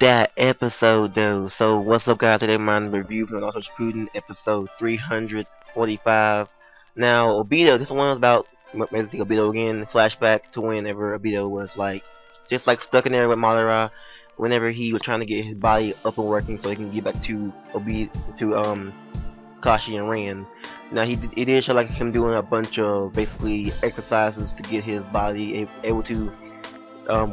that episode though. So what's up guys, today I'm review from Naruto Shippuden episode 345. Now Obito, this one was about basically Obito again, flashback to whenever Obito was like just like stuck in there with Madara whenever he was trying to get his body up and working so he can get back to Obito to Kakashi and Ran. Now it did show like him doing a bunch of basically exercises to get his body able to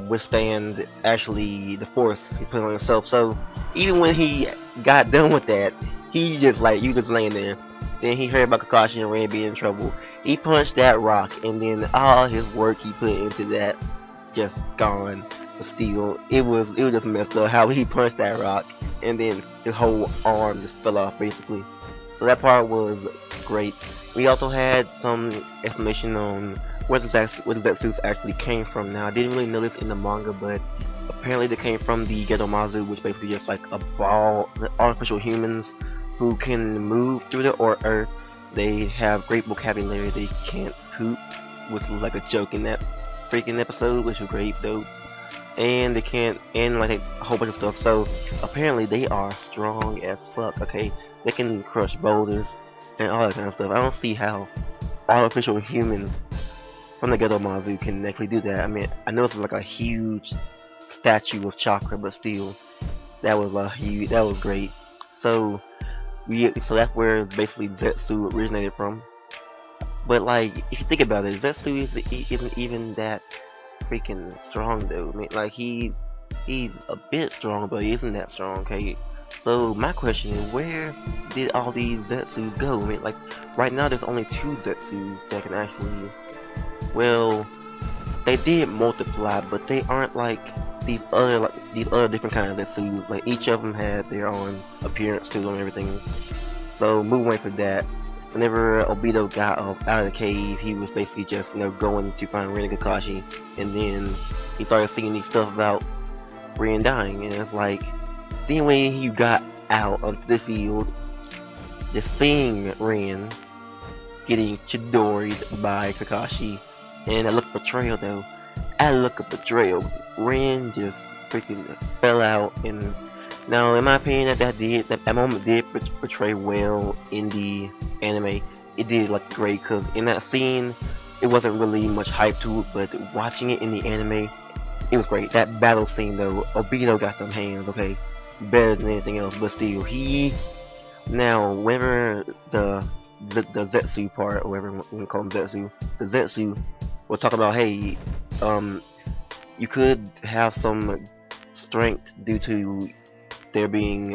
withstand actually the force he put on himself. So even when he got done with that, he just like you just laying there. Then he heard about Kakashi and Ran being in trouble. He punched that rock, and then all his work he put into that just gone. But still, it was just messed up how he punched that rock, and then his whole arm just fell off basically. So that part was great. We also had some explanation on where the Zetsus actually came from. Now I didn't really know this in the manga, but apparently they came from the Gedomazu, which basically just like a ball, artificial humans who can move through the earth. They have great vocabulary. They can't poop, which was like a joke in that freaking episode, which was great though. And they can't, and like a whole bunch of stuff. So apparently they are strong as fuck. Okay, they can crush boulders and all that kind of stuff. I don't see how artificial humans from the Gedomazu can actually do that. I mean, I know it's like a huge statue of chakra, but still, that was great. So that's where basically Zetsu originated from. But like, if you think about it, Zetsu isn't even that freaking strong though. I mean, like he's a bit strong, but he isn't that strong. Okay. So my question is, where did all these Zetsus go? I mean, like right now there's only 2 Zetsus that can actually. Well, they did multiply, but they aren't like these other different kinds of Zetsus. Like each of them had their own appearance to them and everything. So moving away from that, whenever Obito got out of the cave, he was basically just going to find Rin and Kakashi, and then he started seeing these stuff about Rin dying, and it's like then when he got out onto the field, just seeing Rin getting chidoried by Kakashi. And that look of betrayal though. At look of betrayal, Rin just freaking fell out. And now, in my opinion, that moment did portray well in the anime. It did like great, cause in that scene, it wasn't really much hype to it, but watching it in the anime, it was great. That battle scene though, Obito got them hands, okay, better than anything else. But still, whenever the Zetsu part, or whatever we want to call them, the Zetsu was talking about, hey, you could have some strength due to there being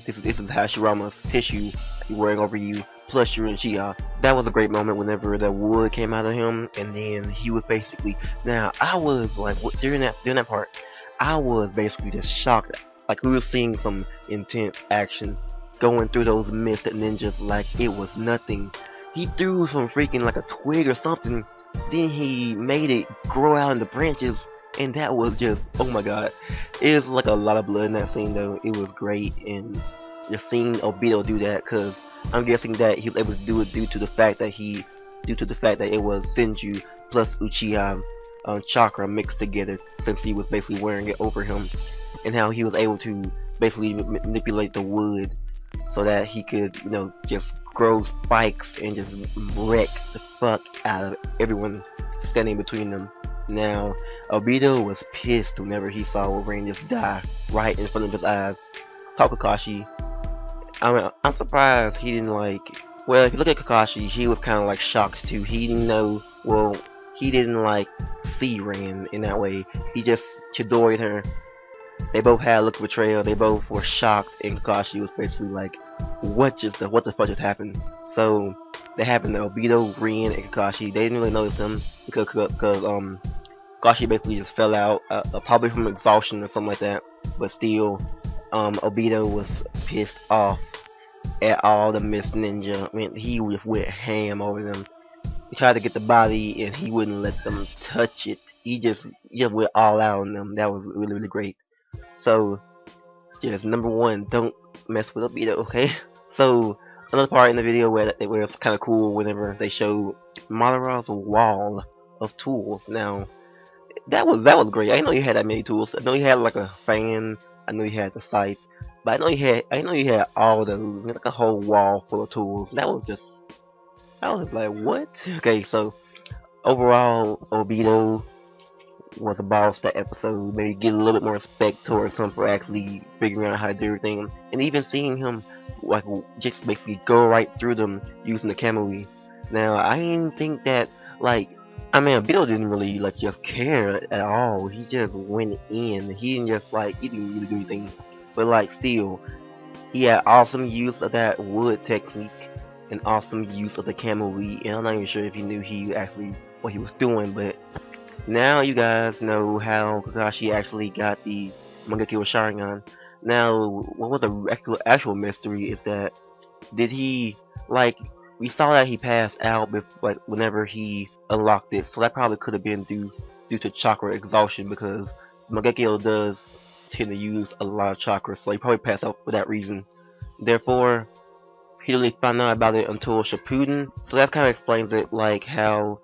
this is Hashirama's tissue wearing over you, plus your Uchiha. That was a great moment whenever the wood came out of him, and then he was basically. Now I was like, during that part, I was basically just shocked. Like we were seeing some intense action going through those misted ninjas like it was nothing. He threw some freaking like a twig or something, then he made it grow out in the branches, and that was just, oh my god. It was like a lot of blood in that scene though. It was great, and just seeing Obito do that, cause I'm guessing that he was able to do it due to the fact that it was Senju plus Uchiha chakra mixed together, since he was basically wearing it over him, and how he was able to basically manipulate the wood so that he could, just grow spikes and just wreck the fuck out of everyone standing between them. Now, Obito was pissed whenever he saw Wolverine just die right in front of his eyes. Saw Kakashi. I'm surprised he didn't like. Well, if you look at Kakashi, he was kind of like shocked too. He didn't know. Well, he didn't like see Rin in that way. He just chidoried her. They both had a look of betrayal. They both were shocked, and Kakashi was basically like, what the fuck just happened? So that happened to Obito, Rin, and Kakashi. They didn't really notice him because Kakashi basically just fell out, probably from exhaustion or something like that. But still, Obito was pissed off at all the Mist Ninja. I mean, he just went ham over them. He tried to get the body, and he wouldn't let them touch it. He just went all out on them. That was really great. So, just number 1, don't mess with Obito, okay? So, another part in the video where it's kind of cool whenever they show Madara's wall of tools. Now, that was great. I didn't know you had that many tools. I know you had like a fan, I knew he had the scythe, but I know he had all those, like a whole wall full of tools. And I was like, what? Okay, so overall, Obito was a boss that episode. Maybe get a little bit more respect towards him for actually figuring out how to do everything, and even seeing him like just basically go right through them using the Kamui. Now I didn't think that like. I mean, Obito didn't really like just care at all. He just went in. He didn't just like he didn't really do anything, but like still, he had awesome use of that wood technique and awesome use of the Kamui. And I'm not even sure if he knew he actually what he was doing, but now you guys know how Kakashi actually got the Mangekyo Sharingan. Now, what was the actual mystery is that did he like we saw that he passed out like whenever he unlocked it, so that probably could have been due to chakra exhaustion because Mangekyo does tend to use a lot of chakra, so he probably passed out for that reason. Therefore, he didn't really find out about it until Shippuden, so that kind of explains it, like how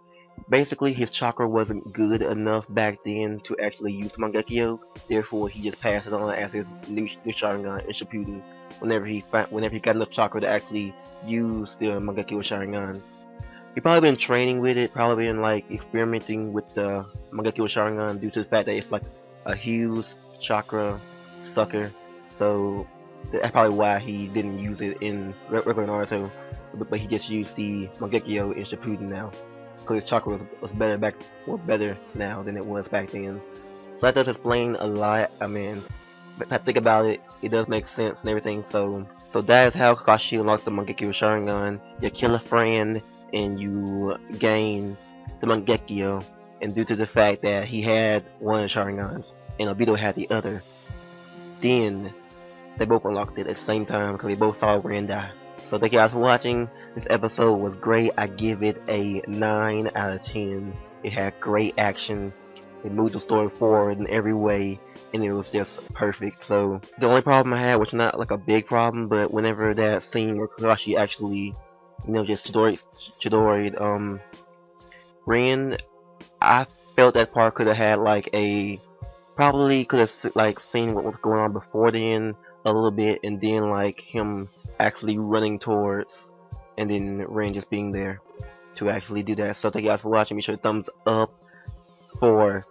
basically his chakra wasn't good enough back then to actually use Mangekyo. Therefore, he just passed it on as his new Sharingan in Shippuden. Whenever he got enough chakra to actually use the Mangekyo Sharingan. He probably been training with it, probably been like experimenting with the Mangekyo Sharingan due to the fact that it's like a huge chakra sucker. So that's probably why he didn't use it in regular Naruto, but he just used the Mangekyo in Shippuden now. Because his chakra was better now than it was back then. So that does explain a lot. I mean, if I think about it, it does make sense and everything. So that is how Kakashi unlocked the Mangekyo Sharingan. You kill a friend and you gain the Mangekyo, and due to the fact that he had one of the Sharingans and Obito had the other, then they both unlocked it at the same time because they both saw Ren die. So thank you guys for watching. This episode was great. I give it a 9 out of 10. It had great action. It moved the story forward in every way, and it was just perfect. So the only problem I had, which not like a big problem, but whenever that scene where Kakashi actually, just Chidori'd Ren, I felt that part could have had like probably could have like seen what was going on before then a little bit, and then like him actually running towards, and then Ren just being there to actually do that. So thank you guys for watching. Be sure to thumbs up for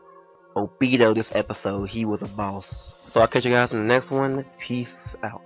Obito this episode. He was a boss. So I'll catch you guys in the next one. Peace out.